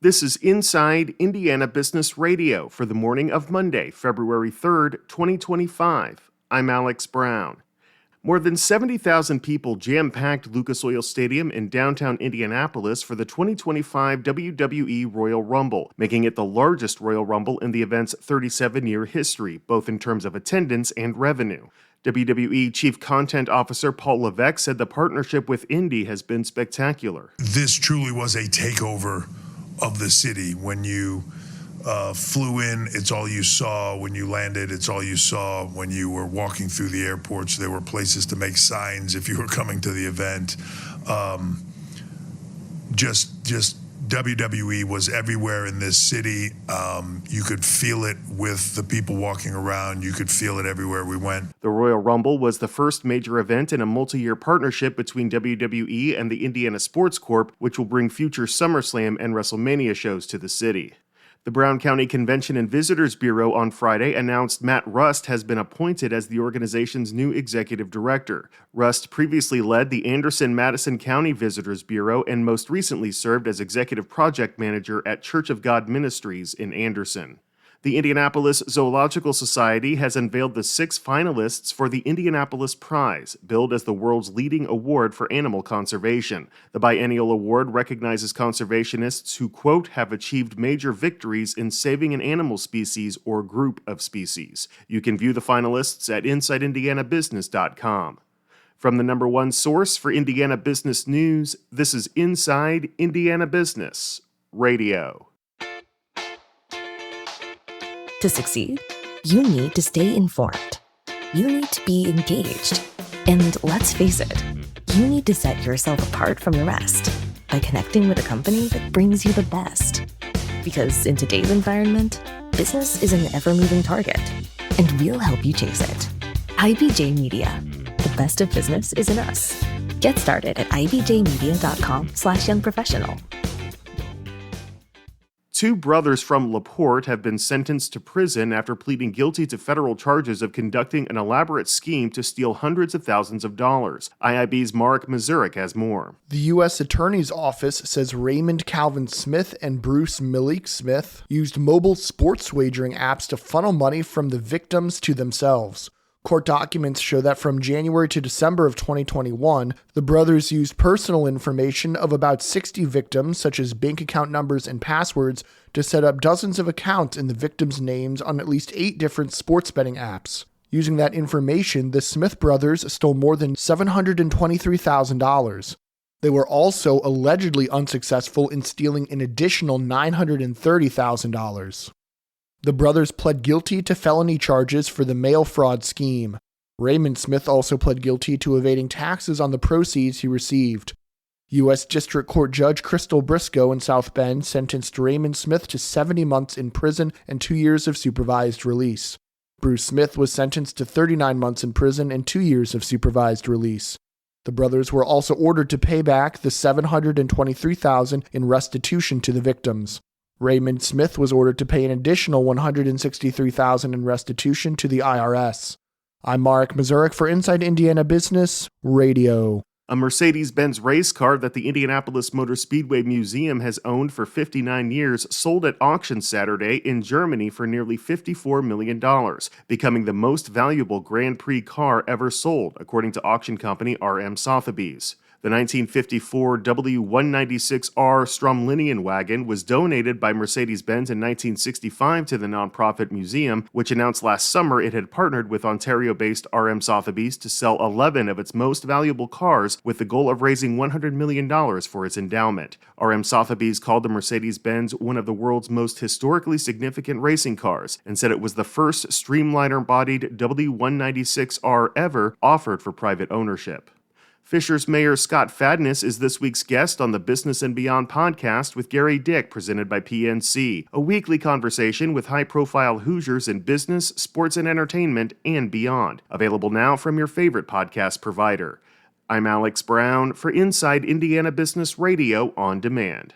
This is Inside Indiana Business Radio for the morning of Monday, February 3rd, 2025. I'm Alex Brown. More than 70,000 people jam-packed Lucas Oil Stadium in downtown Indianapolis for the 2025 WWE Royal Rumble, making it the largest Royal Rumble in the event's 37-year history, both in terms of attendance and revenue. WWE Chief Content Officer Paul Levesque said the partnership with Indy has been spectacular. This truly was a takeover of the city. When you flew in, it's all you saw. When you landed, it's all you saw. When you were walking through the airports, there were places to make signs if you were coming to the event. Just WWE was everywhere in this city. You could feel it with the people walking around. You could feel it everywhere we went. The Royal Rumble was the first major event in a multi-year partnership between WWE and the Indiana Sports Corp, which will bring future SummerSlam and WrestleMania shows to the city. The Brown County Convention and Visitors Bureau on Friday announced Matt Rust has been appointed as the organization's new executive director. Rust previously led the Anderson-Madison County Visitors Bureau and most recently served as executive project manager at Church of God Ministries in Anderson. The Indianapolis Zoological Society has unveiled the 6 finalists for the Indianapolis Prize, billed as the world's leading award for animal conservation. The biennial award recognizes conservationists who, quote, have achieved major victories in saving an animal species or group of species. You can view the finalists at InsideIndianaBusiness.com. From the number one source for Indiana business news, this is Inside Indiana Business Radio. To succeed, you need to stay informed. You need to be engaged. And let's face it, you need to set yourself apart from the rest by connecting with a company that brings you the best. Because in today's environment, business is an ever-moving target, and we'll help you chase it. IBJ Media. The best of business is in us. Get started at ibjmedia.com/youngprofessional. 2 brothers from LaPorte have been sentenced to prison after pleading guilty to federal charges of conducting an elaborate scheme to steal hundreds of thousands of dollars. IIB's Mark Mazurek has more. The U.S. Attorney's Office says Raymond Calvin Smith and Bruce Malik Smith used mobile sports wagering apps to funnel money from the victims to themselves. Court documents show that from January to December of 2021, the brothers used personal information of about 60 victims, such as bank account numbers and passwords, to set up dozens of accounts in the victims' names on at least 8 different sports betting apps. Using that information, the Smith brothers stole more than $723,000. They were also allegedly unsuccessful in stealing an additional $930,000. The brothers pled guilty to felony charges for the mail fraud scheme. Raymond Smith also pled guilty to evading taxes on the proceeds he received. U.S. District Court Judge Crystal Briscoe in South Bend sentenced Raymond Smith to 70 months in prison and 2 years of supervised release. Bruce Smith was sentenced to 39 months in prison and 2 years of supervised release. The brothers were also ordered to pay back the $723,000 in restitution to the victims. Raymond Smith was ordered to pay an additional $163,000 in restitution to the IRS. I'm Mark Mazurek for Inside Indiana Business Radio. A Mercedes-Benz race car that the Indianapolis Motor Speedway Museum has owned for 59 years sold at auction Saturday in Germany for nearly $54 million, becoming the most valuable Grand Prix car ever sold, according to auction company RM Sotheby's. The 1954 W196R Stromlinian wagon was donated by Mercedes-Benz in 1965 to the nonprofit museum, which announced last summer it had partnered with Ontario-based RM Sotheby's to sell 11 of its most valuable cars with the goal of raising $100 million for its endowment. RM Sotheby's called the Mercedes-Benz one of the world's most historically significant racing cars and said it was the first streamliner-bodied W196R ever offered for private ownership. Fishers Mayor Scott Fadness is this week's guest on the Business and Beyond podcast with Gary Dick, presented by PNC, a weekly conversation with high-profile Hoosiers in business, sports and entertainment, and beyond. Available now from your favorite podcast provider. I'm Alex Brown for Inside Indiana Business Radio On Demand.